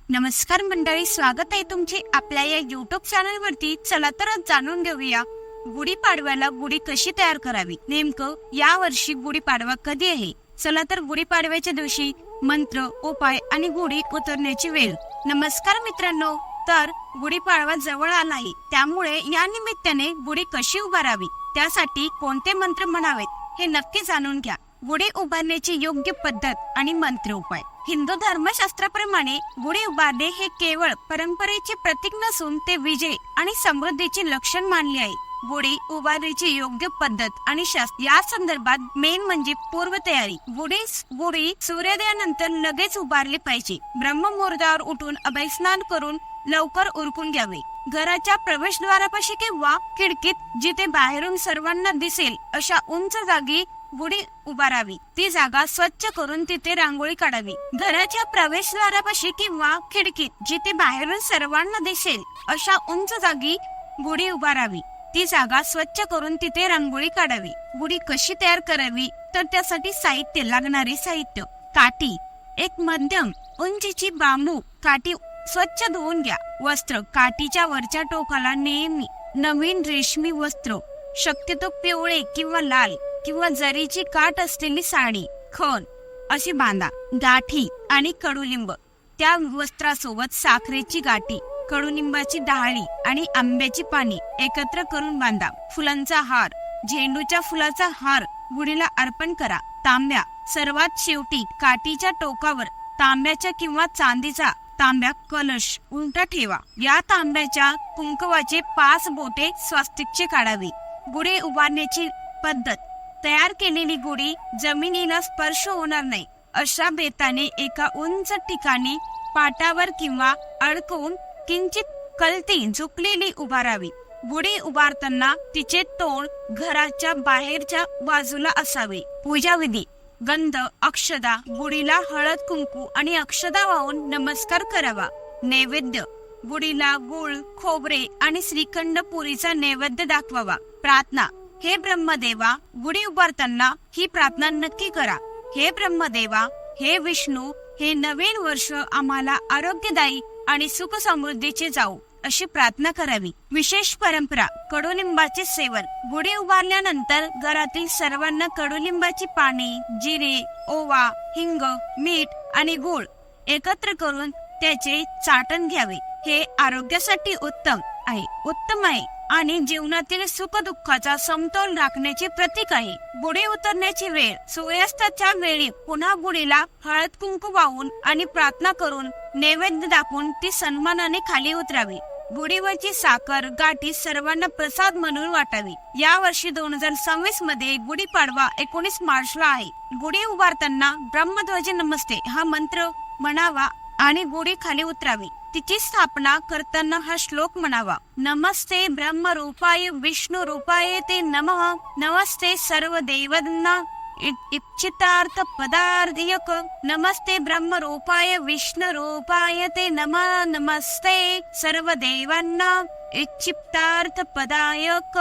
नमस्कार मंडळी, स्वागत आहे तुमचे आपल्या या युट्यूब चॅनल वरती। चला तर जाणून घेऊया गुढीपाडव्याला गुढी कशी तयार करावी। नेमकं या वर्षी गुढीपाडवा कधी आहे? चला तर गुढीपाडव्याच्या दिवशी मंत्र, उपाय आणि गुढी उतरण्याची वेळ। नमस्कार मित्रांनो, तर गुढीपाडवा जवळ आला आहे, त्यामुळे या निमित्ताने गुढी कशी उभारावी, त्यासाठी कोणते मंत्र म्हणावेत हे नक्की जाणून घ्या। गुढी उभारण्याची योग्य पद्धत आणि मंत्र उपाय। हिंदू धर्मशास्त्राप्रमाणे गुढी उभारणे हे केवळ परंपरेचे प्रतीक नसून ते विजय आणि समृद्धीचे लक्षण मानले आहे। गुढी उभारण्याची योग्य पद्धत आणि शास्त्र या संदर्भात मेन म्हणजे पूर्वतयारी। गुढी सूर्योदयानंतर लगेच उभारली पाहिजे। ब्रह्ममुहूर्तावर उठून अभयस्नान करून लवकर उरकून घ्यावे। घराच्या प्रवेशद्वारापाशी किंवा खिडकीत जिथे बाहेरून सर्वांना दिसेल अशा उंच जागी गुढी उभारावी। ती जागा स्वच्छ करून तिथे रांगोळी काढावी। घराच्या प्रवेशद्वारापाशी किंवा खिडकीत जिथे बाहेरून सर्वांना दिसेल अशा उंच जागी गुढी उभारावी। ती जागा स्वच्छ करून तिथे रांगोळी काढावी। गुढी कशी तयार करावी, तर त्यासाठी साहित्य लागणारे साहित्य: काठी, एक मध्यम उंचीची बांबू काठी स्वच्छ धुवून घ्या। वस्त्र: काठीच्या वरच्या टोकाला नेहमी नवीन रेशमी वस्त्र, शक्यतो पिवळे किंवा लाल किंवा जरीची काठ असलेली साडी, खण अशी बांधा। गाठी आणि कडुलिंब: त्या वस्त्रासोबत साखरेची गाठी, कडुलिंबाची डहाळी आणि आंब्याची पाने एकत्र करून बांधा। फुलांचा हार: झेंडूच्या फुलाचा हार गुढीला अर्पण करा। तांब्या: सर्वात शेवटी काठीच्या टोकावर तांब्याच्या किंवा चांदीचा तांब्या कलश उलटा ठेवा। या तांब्याच्या कुंकवाचे 5 बोटे स्वास्तिकचे काढावे। गुढी उभारण्याची पद्धत: तयार केलेली गुढी जमिनीला स्पर्श होणार नाही अशा बेताने एका उंच ठिकाणी पाटावर किंवा अडकवून किंचित कलती झुकलेली उभारावी। गुढी उभारताना तिचे तोंड घराच्या बाहेरच्या बाजूला असावे। पूजाविधी: गंध, अक्षदा, गुढीला हळद कुंकू आणि अक्षदा वाहून नमस्कार करावा। नैवेद्य: गुढीला गुळ, खोबरे आणि श्रीखंड पुरीचा नैवेद्य दाखवावा। प्रार्थना: हे ब्रह्मदेवा, गुढी उभारताना ही प्रार्थना नक्की करा: हे ब्रह्मदेवा, हे विष्णू, हे नवीन वर्ष आम्हाला आरोग्यदायी आणि सुख समृद्धीचे जाऊ अशी प्रार्थना करावी। विशेष परंपरा: कडुलिंबाचे सेवन: गुढी उभारल्यानंतर घरातील सर्वांना कडुलिंबाची पाने, जिरे, ओवा, हिंग, मीठ आणि गूळ एकत्र करून त्याचे चाटण घ्यावे। हे आरोग्यासाठी उत्तम आहे आणि जीवनातील सुख दुःखाचा समतोल राखण्याचे प्रतीक आहे। गुढी उतरण्याची वेळ: सूर्यास्ताच्या वेळी पुन्हा गुढीला हळद कुंकू वाहून आणि प्रार्थना करून नैवेद्य दाखवून ती सन्मानाने खाली उतरावी। गुढीवरची साखर गाठी सर्वांना प्रसाद म्हणून वाटावी। या वर्षी 2026 मध्ये गुढीपाडवा 19 मार्चला आहे। गुढी उभारताना ब्रह्मध्वज नमस्ते हा मंत्र म्हणावा आणि गुढी खाली उतरावी। तिची स्थापना करताना हा श्लोक म्हणावा: नमस्ते ब्रह्मरूपाय विष्णु रूपाय ते नमः, नमस्ते सर्व देवांना इच्छितार्थ पदार्थ, नमस्ते ब्रह्मरूपाय विष्णु रूपाय ते नमः, नमस्ते सर्व देवांना इच्छितार्थ पदायक।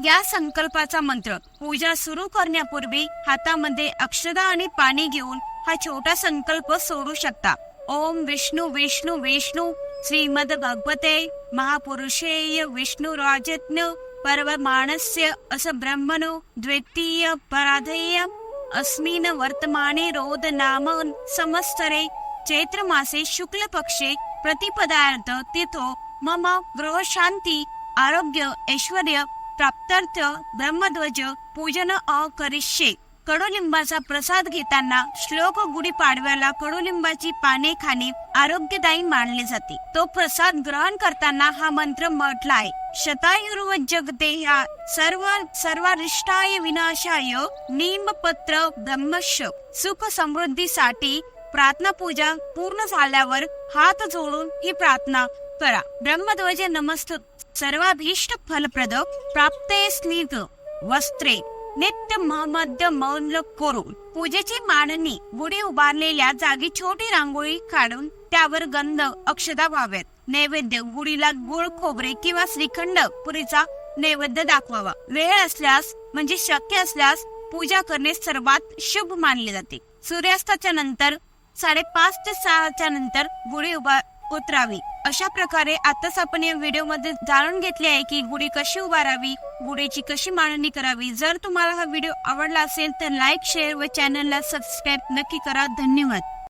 या संकल्पाचा मंत्र पूजा सुरू करण्यापूर्वी हातामध्ये अक्षदा आणि पाणी घेऊन हा छोटा संकल्प सोडू शकता। ओम विष्णु विष्णु विष्णु श्रीमद भगवते महापुरुषेय विष्णु राजज्ञ परमाणस्य अस ब्रह्मणो द्वितीय पराधेय अस्मिन वर्तमाने रोद नाम समस्तरे चैत्र मासे शुक्ल पक्षे प्रतिपदार्थ तिथो मम गृह शांती आरोग्य ऐश्वर्य प्राप्त्यर्थ ब्रह्मध्वज पूजन करिष्ये। कडुलिंबाचा प्रसाद घेताना श्लोक: गुढीपाडव्याला कडुलिंबाची पाने खाणे आरोग्यदायी मानले जाते। तो प्रसाद ग्रहण करताना हा मंत्र म्हटला आहे: शतायुर्वज्जगतेया सर्वारिष्टाय विनाशाय निंबपत्र ब्रह्मश। सुख समृद्धीसाठी प्रार्थना पूजा पूर्ण झाल्यावर हात जोडून ही प्रार्थना करा: ब्रह्मध्वज नमस्त सर्वाभीष्ट फलप्रद प्राप्ते स्निग्ध वस्त्रे नित्य मध्य मौन करून। पूजेची मांडणी: गुढी उभारलेल्या जागी छोटी रांगोळी काढून त्यावर गंध, अक्षदा व्हाव्यात। नैवेद्य: गुढीला गुळ, खोबरे किंवा श्रीखंड पुरीचा नैवेद्य दाखवावा। वेळ असल्यास म्हणजे शक्य असल्यास पूजा करणे सर्वात शुभ मानले जाते। सूर्यास्ताच्या नंतर 5:30 ते 6 नंतर गुढी उतरावी. अशा प्रकारे आताच आपण या व्हिडिओमध्ये जाणून घेतले आहे की गुढी कशी उभारावी, गुढीची कशी मांडणी करावी. जर तुम्हाला हा व्हिडिओ आवडला असेल तर लाईक, शेअर व चॅनलला सबस्क्राईब नक्की करा. धन्यवाद.